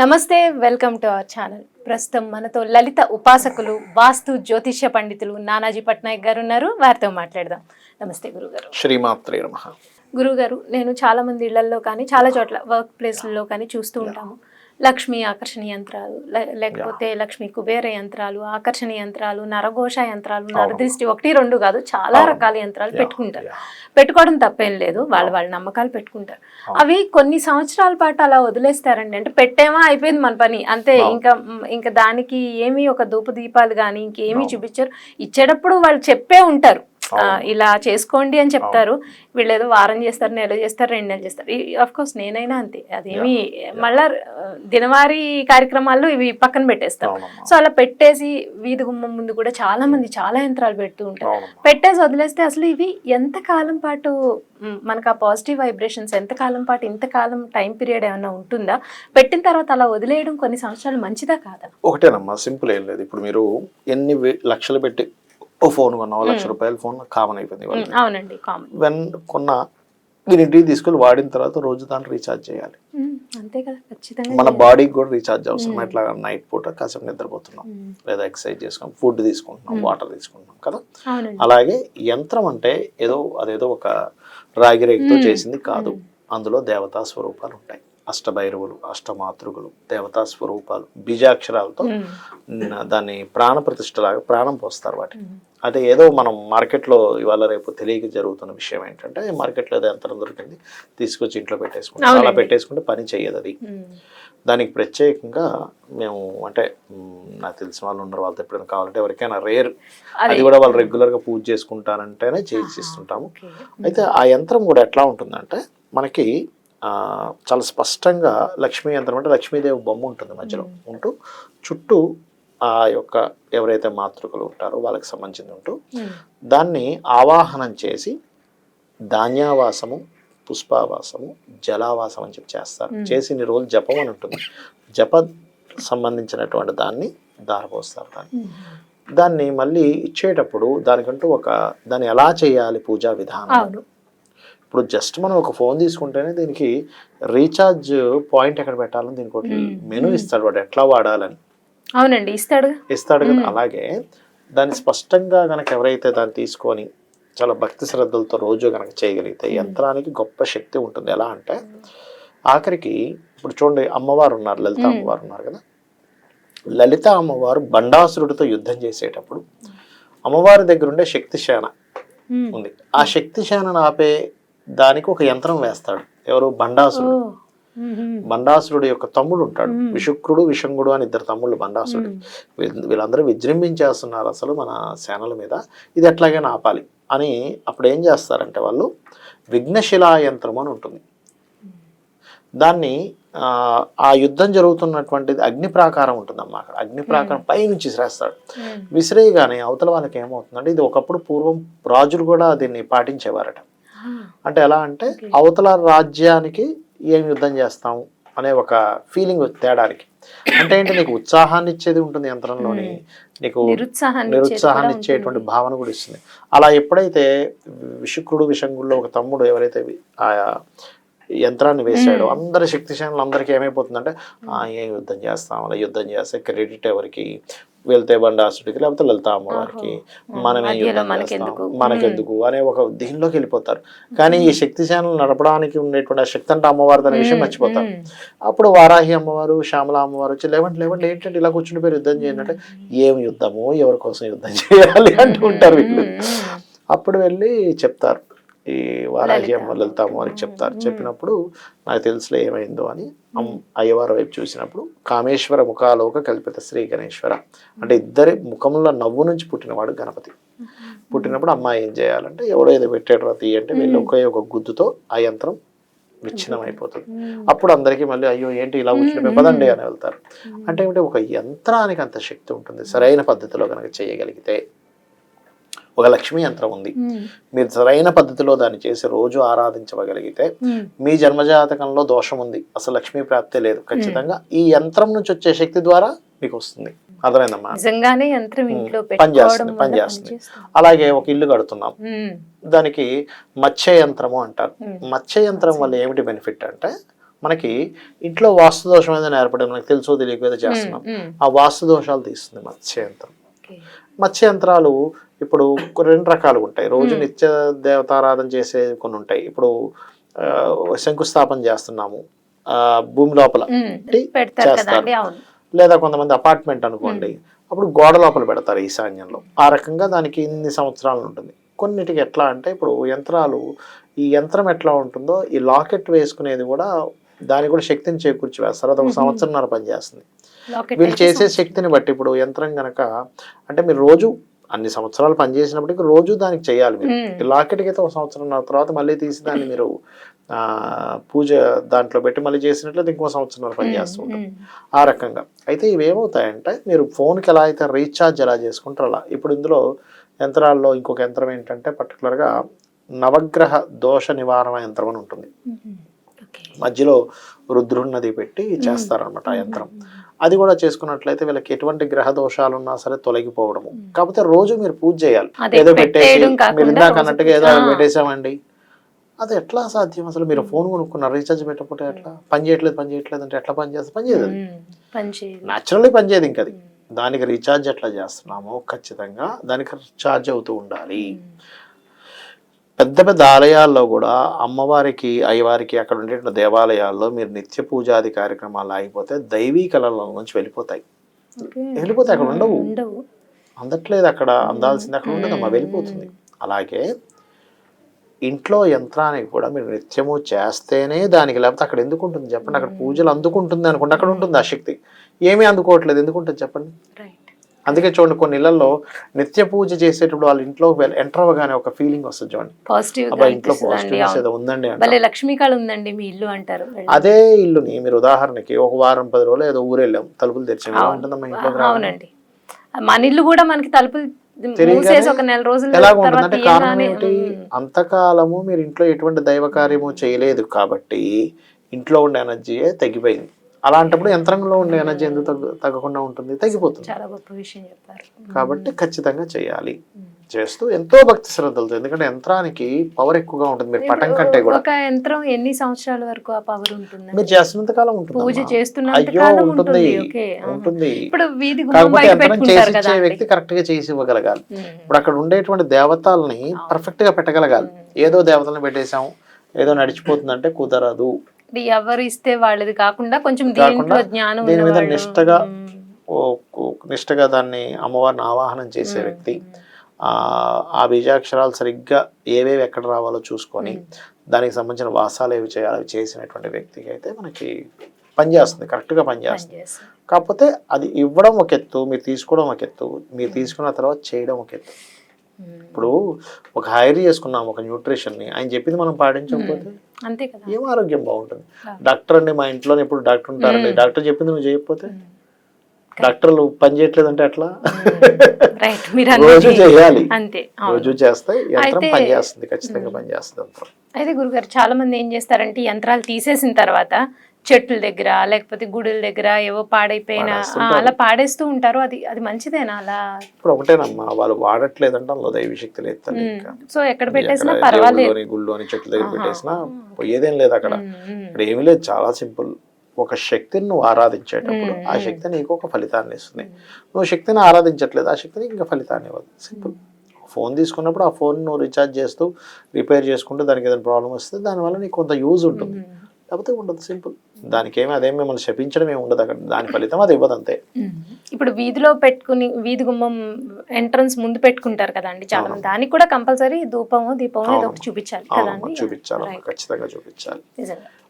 నమస్తే, welcome to our channel. ప్రస్తుతం మనతో లలిత ఉపాసకులు, వాస్తు జ్యోతిష్య పండితులు నానాజీ పట్నాయక్ గారు ఉన్నారు. వారితో మాట్లాడదాం. నమస్తే గురుగారు. శ్రీమాత్రే నమః. గురుగారు, నేను చాలా మంది ఇళ్లలో కానీ చాలా చోట్ల వర్క్ ప్లేస్లలో కానీ చూస్తూ ఉంటాము. లక్ష్మీ ఆకర్షణ యంత్రాలు, లేకపోతే లక్ష్మీ కుబేర యంత్రాలు, ఆకర్షణ యంత్రాలు, నరఘోష యంత్రాలు, నరదృష్టి, 1-2 కాదు, చాలా రకాల యంత్రాలు పెట్టుకుంటారు. పెట్టుకోవడం తప్పేం లేదు, వాళ్ళ నమ్మకాలు పెట్టుకుంటారు. అవి కొన్ని సంవత్సరాల పాటు అలా వదిలేస్తారండి. అంటే పెట్టేమా, అయిపోయింది మన పని అంతే. ఇంకా దానికి ఏమీ ఒక ధూప దీపాలు కానీ ఇంకేమీ చూపించారు. ఇచ్చేటప్పుడు వాళ్ళు చెప్పే ఉంటారు, ఇలా చేసుకోండి అని చెప్తారు. వీళ్ళు ఏదో వారం చేస్తారు, నెల చేస్తారు, 2 నెలలు చేస్తారు. అఫ్ కోర్స్ నేనైనా అంతే. అదేమి మళ్ళా దినవారీ కార్యక్రమాల్లో ఇవి పక్కన పెట్టేస్తాం. సో అలా పెట్టేసి వీధి గుమ్మం ముందు కూడా చాలా మంది చాలా యంత్రాలు పెడుతూ ఉంటారు. పెట్టేసి వదిలేస్తే అసలు ఇవి ఎంతకాలం పాటు మనకు ఆ పాజిటివ్ వైబ్రేషన్స్ ఎంతకాలం పాటు, ఇంతకాలం టైం పీరియడ్ ఏమైనా ఉంటుందా? పెట్టిన తర్వాత అలా వదిలేయడం కొన్ని సంవత్సరాలు మంచిదా కాదా? ఒకటేనమ్మా, సింపుల్ ఏం లేదు. ఇప్పుడు మీరు ఎన్ని లక్షలు పెట్టి ఓ ఫోన్ కొన్నా, ₹1,00,000 ఫోన్ కామన్ అయిపోయింది. అవునండి, కామన్. వెన్ కొన్నా మీరు ఇంటికి తీసుకెళ్ళి వాడిన తర్వాత రోజు దాన్ని రీఛార్జ్ చేయాలి. అంతే కదా, ఖచ్చితంగా. మన బాడీకి కూడా రీఛార్జ్ అవసరం. ఎట్లా నైట్ పూట కాసేపు నిద్రపోతున్నాం, లేదా ఎక్సర్సైజ్ చేసుకున్నాం, ఫుడ్ తీసుకుంటున్నాం, వాటర్ తీసుకుంటున్నాం కదా. అలాగే యంత్రం అంటే అదేదో ఒక రాగిరేగితో చేసింది కాదు. అందులో దేవతా స్వరూపాలు ఉంటాయి. అష్టభైరవులు, అష్టమాతృకులు, దేవతా స్వరూపాలు, బీజాక్షరాలతో దాన్ని ప్రాణ ప్రతిష్టలాగా ప్రాణం పోస్తారు వాటికి. అంటే ఏదో మనం మార్కెట్లో ఇవాళ రేపు తెలియక జరుగుతున్న విషయం ఏంటంటే, మార్కెట్లో ఏదో యంత్రం దొరికింది తీసుకొచ్చి ఇంట్లో పెట్టేసుకుంటాం. అలా పెట్టేసుకుంటే పని చేయదు అది. దానికి ప్రత్యేకంగా మేము, అంటే నాకు తెలిసిన వాళ్ళు ఉన్నారు, వాళ్ళతో ఎప్పుడైనా కావాలంటే ఎవరికైనా రేర్ అది కూడా వాళ్ళు రెగ్యులర్గా పూజ చేసుకుంటారంటేనే చేసిస్తుంటాము. అయితే ఆ యంత్రం కూడా ఎట్లా ఉంటుందంటే, మనకి చాలా స్పష్టంగా లక్ష్మీ యంత్రం అంటే లక్ష్మీదేవి బొమ్మ ఉంటుంది మధ్యలో ఉంటూ, చుట్టూ ఆ యొక్క ఎవరైతే మాతృకలు ఉంటారో వాళ్ళకి సంబంధించి ఉంటూ, దాన్ని ఆవాహనం చేసి ధాన్యావాసము, పుష్పావాసము, జలావాసం అని చెప్పి చేస్తారు. చేసి ఇన్ని రోజులు జపం అని ఉంటుంది. జప సంబంధించినటువంటి దాన్ని దారపోస్తారు. దాన్ని మళ్ళీ ఇచ్చేటప్పుడు దానికంటూ దాన్ని ఎలా చేయాలి పూజా విధానం. ఇప్పుడు జస్ట్ మనం ఒక ఫోన్ తీసుకుంటేనే దీనికి రీఛార్జ్ పాయింట్ ఎక్కడ పెట్టాలని దీనికి ఒక మెనూ ఇస్తాడు వాడు, ఎట్లా వాడాలని. అవునండి, ఇస్తాడు కదా. అలాగే దాన్ని స్పష్టంగా గనక ఎవరైతే దాన్ని తీసుకొని చాలా భక్తి శ్రద్ధలతో రోజు గనక చేయగలిగితే యంత్రానికి గొప్ప శక్తి ఉంటుంది. ఎలా అంటే ఆఖరికి ఇప్పుడు చూడండి, అమ్మవారు ఉన్నారు, లలిత అమ్మవారు ఉన్నారు కదా. లలిత అమ్మవారు బండాసురుడితో యుద్ధం చేసేటప్పుడు అమ్మవారి దగ్గర ఉండే శక్తి శాన ఉంది. ఆ శక్తి శానను ఆపే దానికి ఒక యంత్రం వేస్తాడు. ఎవరు? బండాసురుడు. బండాసురుడు యొక్క తమ్ముడు ఉంటాడు, విశుక్రుడు, విషంగుడు అని 2 తమ్ముళ్ళు బండాసురుడు. వీళ్ళందరూ విజృంభించేస్తున్నారు అసలు మన సేనల మీద, ఇది ఎట్లాగైనా ఆపాలి అని. అప్పుడు ఏం చేస్తారంటే వాళ్ళు విఘ్నశిలా యంత్రం అని ఉంటుంది. దాన్ని ఆ యుద్ధం జరుగుతున్నటువంటిది అగ్ని ప్రాకారం ఉంటుందమ్మా. అక్కడ అగ్ని ప్రాకారం పైనుంచి విసిరేస్తాడు. విసిరేయగానే అవతల వాళ్ళకి ఏమవుతుందంటే, ఇది ఒకప్పుడు పూర్వం రాజులు కూడా దీన్ని పాటించేవారట. అంటే ఎలా అంటే, అవతల రాజ్యానికి ఏం యుద్ధం చేస్తాం అనే ఒక ఫీలింగ్ తేడానికి. అంటే ఏంటి, నీకు ఉత్సాహాన్ని ఇచ్చేది ఉంటుంది యంత్రంలోని, నీకు నిరుత్సాహాన్ని ఇచ్చేటువంటి భావన కూడా ఇస్తుంది. అలా ఎప్పుడైతే విశుక్రుడు, విషంగుల్లో ఒక తమ్ముడు ఎవరైతే ఆ యంత్రాన్ని వేసాడో, అందరి శక్తిశానులు అందరికీ ఏమైపోతుందంటే, ఏం యుద్ధం చేస్తాం, అలా యుద్ధం చేస్తే క్రెడిట్ ఎవరికి, వెళ్తే బండాసుడికి, లేకపోతే లలిత అమ్మవారికి, మనమే యుద్ధం చేస్తాం, మనకెందుకు అనే ఒక దీనిలోకి వెళ్ళిపోతారు. కానీ ఈ శక్తిశానులు నడపడానికి ఉండేటువంటి ఆ శక్తి అంటే అమ్మవారి అనే విషయం మర్చిపోతారు. అప్పుడు వారాహి అమ్మవారు, శ్యామల అమ్మవారు వచ్చి లేవండి ఏంటంటే ఇలా కూర్చుని పేరు యుద్ధం చేయండి అంటే, ఏం యుద్ధము, ఎవరి కోసం యుద్ధం చేయాలి అంటూ ఉంటారు వీళ్ళు. అప్పుడు వెళ్ళి చెప్తారు, ఈ వారాహి అమ్మ, లలిత అమ్మవారికి చెప్తారు. చెప్పినప్పుడు నాకు తెలుసులే ఏమైందో అని అయ్యవారి వైపు చూసినప్పుడు, కామేశ్వర ముఖాలోక కల్పిత శ్రీ గణేశ్వర అంటే ఇద్దరి ముఖంలో నవ్వు నుంచి పుట్టినవాడు గణపతి. పుట్టినప్పుడు అమ్మాయి ఏం చేయాలంటే, ఎవడో ఏదో పెట్టాడు రతి అంటే వెళ్ళి ఒక గుద్దుతో ఆ యంత్రం విచ్ఛిన్నం అయిపోతుంది. అప్పుడు అందరికీ మళ్ళీ అయ్యో ఏంటి ఇలా కూర్చుని పదండి అని వెళ్తారు. అంటే ఏమిటి, ఒక యంత్రానికి అంత శక్తి ఉంటుంది సరైన పద్ధతిలో కనుక చేయగలిగితే. ఒక లక్ష్మీ యంత్రం ఉంది, మీరు సరైన పద్ధతిలో దాన్ని చేసి రోజు ఆరాధించగలిగితే, మీ జన్మజాతకంలో దోషం ఉంది, అసలు లక్ష్మీ ప్రాప్తి లేదు, ఖచ్చితంగా ఈ యంత్రం నుంచి వచ్చే శక్తి ద్వారా మీకు వస్తుంది. అర్థమైందమ్మా? పనిచేస్తుంది. అలాగే ఒక ఇల్లు కడుతున్నాం, దానికి మత్స్య యంత్రము అంటారు. మత్స్య యంత్రం వల్ల ఏమిటి బెనిఫిట్ అంటే, మనకి ఇంట్లో వాస్తు దోషం ఏదైనా ఏర్పడింది, మనకు తెలుసో తెలియక ఏదో చేస్తున్నాం, ఆ వాస్తు దోషాలు తీస్తుంది మత్స్య యంత్రం. మత్స్య యంత్రాలు ఇప్పుడు రెండు రకాలు ఉంటాయి. రోజు నిత్య దేవతారాధన చేసే కొన్ని ఉంటాయి. ఇప్పుడు శంకుస్థాపన చేస్తున్నాము, భూమి లోపల చేస్తారు. లేదా కొంతమంది అపార్ట్మెంట్ అనుకోండి, అప్పుడు గోడ లోపల పెడతారు ఈశాన్యంలో. ఆ రకంగా దానికి ఇన్ని సంవత్సరాలు ఉంటుంది. కొన్నిటికి ఎట్లా అంటే ఇప్పుడు యంత్రాలు, ఈ యంత్రం ఎట్లా ఉంటుందో ఈ లాకెట్ వేసుకునేది కూడా దానికి కూడా శక్తిని చేకూర్చి వేస్తారు. అది 1 సంవత్సరంన్నర పనిచేస్తుంది. వీళ్ళు చేసే శక్తిని బట్టి ఇప్పుడు యంత్రం గనక అంటే మీరు రోజు అన్ని సంవత్సరాలు పనిచేసినప్పటికీ రోజు దానికి చేయాలి మీరు. ఈ లాకెట్కి అయితే 1 సంవత్సరంన్నర తర్వాత మళ్ళీ తీసి దాన్ని మీరు పూజ దాంట్లో పెట్టి మళ్ళీ చేసినట్లయితే ఇంకో 1 సంవత్సరంన్నర పనిచేస్తూ ఉంటుంది. ఆ రకంగా అయితే ఇవి ఏమవుతాయంటే మీరు ఫోన్కి ఎలా అయితే రీఛార్జ్ ఎలా చేసుకుంటారో అలా. ఇప్పుడు ఇందులో యంత్రాల్లో ఇంకొక యంత్రం ఏంటంటే పర్టికులర్గా నవగ్రహ దోష నివారణ యంత్రం అని ఉంటుంది. మధ్యలో రుద్రున్నది పెట్టి చేస్తారనమాట ఆ యంత్రం. అది కూడా చేసుకున్నట్లయితే వీళ్ళకి ఎటువంటి గ్రహ దోషాలు ఉన్నా సరే తొలగిపోవడము. కాకపోతే రోజు మీరు పూజ చేయాలి. ఏదో పెట్టేసి మీరు ఇందాక అన్నట్టుగా ఏదో పెట్టేసామండి, అది ఎట్లా సాధ్యం? అసలు మీరు ఫోన్ కొనుక్కున్నారు, రీఛార్జ్ పెట్టకపోతే ఎట్లా? పని చేయట్లేదు అంటే ఎట్లా పని చేస్తుంది? పని చేయదు, న్యాచురల్లీ పని చేయదు. ఇంకా అది దానికి రీఛార్జ్ ఎట్లా చేస్తున్నామో ఖచ్చితంగా దానికి ఛార్జ్ అవుతూ ఉండాలి. పెద్ద పెద్ద ఆలయాల్లో కూడా అమ్మవారికి అయ్యవారికి అక్కడ ఉండే దేవాలయాల్లో మీరు నిత్య పూజాది కార్యక్రమాలు ఆగిపోతే దైవీ కళల నుంచి వెళ్ళిపోతాయి. అక్కడ ఉండవు, అందట్లేదు, అక్కడ అందాల్సింది అక్కడ ఉండదమ్మా, వెళ్ళిపోతుంది. అలాగే ఇంట్లో యంత్రానికి కూడా మీరు నిత్యము చేస్తేనే దానికి, లేకపోతే అక్కడ ఎందుకు ఉంటుంది చెప్పండి? అక్కడ పూజలు అందుకుంటుంది అనుకోండి, అక్కడ ఉంటుంది ఆ శక్తి. ఏమీ అందుకోవట్లేదు, ఎందుకుంటుంది చెప్పండి? అందుకే చూడండి కొన్ని ఇళ్లలో నిత్య పూజ చేసేటప్పుడు వాళ్ళ ఇంట్లో ఎంటర్ అవ్వగానే ఒక ఫీలింగ్ వస్తుంది చూడండి, ఇంట్లో పాజిటివ్నెస్ ఏదో ఉందండి, ఉందండి మీ ఇల్లు అంటారు. అదే ఇల్లుని మీరు ఉదాహరణకి ఒక వారం 10 రోజులు ఏదో ఊరు వెళ్ళాం, తలుపులు తెరిచి ఉంటుందమ్మా ఇంట్లో. అవునండి, మన ఇల్లు కూడా మనకి తలుపులు ఎలాగుంటుందంటే కారణం ఏమిటి? అంతకాలము మీరు ఇంట్లో ఎటువంటి దైవ కార్యము చేయలేదు కాబట్టి ఇంట్లో ఉండే ఎనర్జీయే తగ్గిపోయింది. అలాంటప్పుడు యంత్రంలో ఉండే ఎనర్జీ ఎందుకు తగ్గకుండా ఉంటుంది? తగ్గిపోతుంది. చాలా గొప్ప విషయం చెప్పారు. కాబట్టి ఖచ్చితంగా చేయాలి. చేస్తూ ఎంతో భక్తి శ్రద్ధలతో, ఎందుకంటే యంత్రానికి పవర్ ఎక్కువగా ఉంటుంది. మీరు పటం కంటే కూడా ఒక యంత్రం ఎన్ని సంవత్సరాల వరకు ఆ పవర్ ఉంటుంది? మీరు చేస్తున్నంత కాలం ఉంటుంది, పూజ చేస్తున్నంత కాలం ఉంటుంది. కాకపోతే యంత్రం చేసి ఇచ్చే వ్యక్తి కరెక్ట్ గా చేసి ఇవ్వగలగాలి. ఇప్పుడు అక్కడ ఉండేటువంటి దేవతల్ని పర్ఫెక్ట్ గా పెట్టగలగాలి. ఏదో దేవతలను పెట్టేశాం ఏదో నడిచిపోతుందంటే కుదరదు. ఎవరు ఇస్తే వాళ్ళది కాకుండా కొంచెం దీంట్లో జ్ఞానం, దీని మీద నిష్టగా దాన్ని అమ్మవారిని ఆవాహనం చేసే వ్యక్తి, ఆ బీజాక్షరాలు సరిగ్గా ఏవేవి ఎక్కడ రావాలో చూసుకొని దానికి సంబంధించిన వాసాలు ఏవి చేయాలి అవి చేసినటువంటి వ్యక్తికి అయితే మనకి పనిచేస్తుంది, కరెక్ట్గా పనిచేస్తుంది. కాకపోతే అది ఇవ్వడం ఒక ఎత్తు, మీరు తీసుకోవడం ఒక ఎత్తు, మీరు తీసుకున్న తర్వాత చేయడం ఒక ఎత్తు. ఇప్పుడు ఒక హైర్ చేసుకున్నాం ఒక న్యూట్రిషన్ని, ఆయన చెప్పింది మనం పాటించకపోతే అంతే కదా, ఏం ఆరోగ్యం బాగుంటుంది? డాక్టర్ అండి, మా ఇంట్లోనే ఇప్పుడు డాక్టర్ ఉంటారండి, డాక్టర్ చెప్పింది నువ్వు చేయకపోతే, డాక్టర్లు పని చేయట్లేదు అంటే ఎట్లా? రోజు చేయాలి, రోజు చేస్తే యంత్రం పనిచేస్తుంది, ఖచ్చితంగా పనిచేస్తుంది యంత్రం. అయితే గురుగారు చాలా మంది ఏం చేస్తారంటే యంత్రాలు తీసేసిన తర్వాత చెట్ల దగ్గర లేకపోతే గుడుల దగ్గర ఏవో పాడైపోయిన అలా పాడేస్తూ ఉంటారు. అది మంచిదేనా? అలా ఇప్పుడు ఒకటేనమ్మా, వాళ్ళు వాడట్లేదంటే అందులో దైవ శక్తి లేదు. సో ఎక్కడ పెట్టేసినా పర్వాలేదు, గుళ్ళోని చెట్ల దగ్గర పెట్టేసినా పోయేదేం లేదు. అక్కడ ఇక్కడ ఏమీ లేదు, చాలా సింపుల్. ఒక శక్తిని నువ్వు ఆరాధించేటప్పుడు ఆ శక్తి నీకు ఒక ఫలితాన్ని ఇస్తుంది. నువ్వు శక్తిని ఆరాధించట్లేదు, ఆ శక్తిని ఇంకా ఫలితాన్ని ఇవ్వదు. సింపుల్. ఫోన్ తీసుకున్నప్పుడు ఆ ఫోన్ నువ్వు రీఛార్జ్ చేస్తూ రిపేర్ చేసుకుంటూ దానికి ఏదైనా ప్రాబ్లం వస్తే దానివల్ల నీకు కొంత యూజ్ ఉంటుంది, లేకపోతే ఉండదు. సింపుల్. దానికి ఏమి అదేం మిమ్మల్ని శపించడం ఏమి ఉండదు అక్కడ, దాని ఫలితం అది ఇవ్వదు అంతే. ఇప్పుడు వీధిలో పెట్టుకుని వీధి గుమ్మం ఎంట్రన్స్ ముందు పెట్టుకుంటారు కదండి చాలా మంది, దానికి కూడా కంపల్సరీ దీపము ఏదో ఒకటి చూపించాలి కదండి? చూపించాలి, ఖచ్చితంగా చూపించాలి.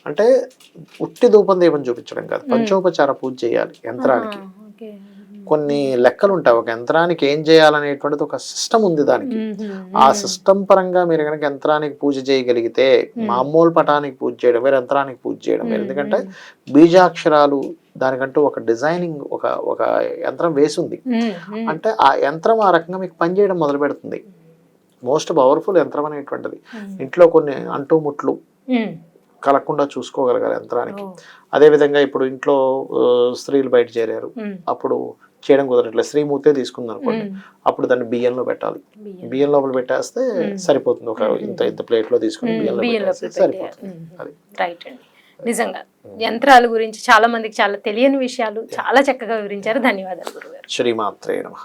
అంటే ఉట్టి ధూపం దీపం చూపించడం కాదు, పంచోపచార పూజ చేయాలి యంత్రానికి. కొన్ని లెక్కలు ఉంటాయి, ఒక యంత్రానికి ఏం చేయాలనేటువంటిది ఒక సిస్టమ్ ఉంది దానికి. ఆ సిస్టమ్ పరంగా మీరు కనుక యంత్రానికి పూజ చేయగలిగితే, మామూలు పటానికి పూజ చేయడం వేరే, యంత్రానికి పూజ చేయడం వేరు. ఎందుకంటే బీజాక్షరాలు దానికంటూ ఒక డిజైనింగ్ ఒక యంత్రం వేసింది అంటే ఆ యంత్రం ఆ రకంగా మీకు పనిచేయడం మొదలు పెడుతుంది. మోస్ట్ పవర్ఫుల్ యంత్రం అనేటువంటిది. ఇంట్లో కొన్ని అంటుముట్లు కలగకుండా చూసుకోగలగాలి యంత్రానికి. అదేవిధంగా ఇప్పుడు ఇంట్లో స్త్రీలు బయట చేరారు, అప్పుడు చేయడం కుదరట్లేదు, స్త్రీమూర్తే తీసుకుంది అనుకోండి, అప్పుడు దాన్ని బియ్యంలో పెట్టాలి. బియ్యం లోపల పెట్టేస్తే సరిపోతుంది. ఒక ఇంత ప్లేట్ లో తీసుకుని బియ్యంలో పెట్టేస్తే సరిపోతుంది. అది రైట్ అండి. నిజంగా యంత్రాల గురించి చాలా మందికి చాలా తెలియని విషయాలు చాలా చక్కగా వివరించారు. ధన్యవాదాలు గురుగారు. శ్రీమాత్రే నమః.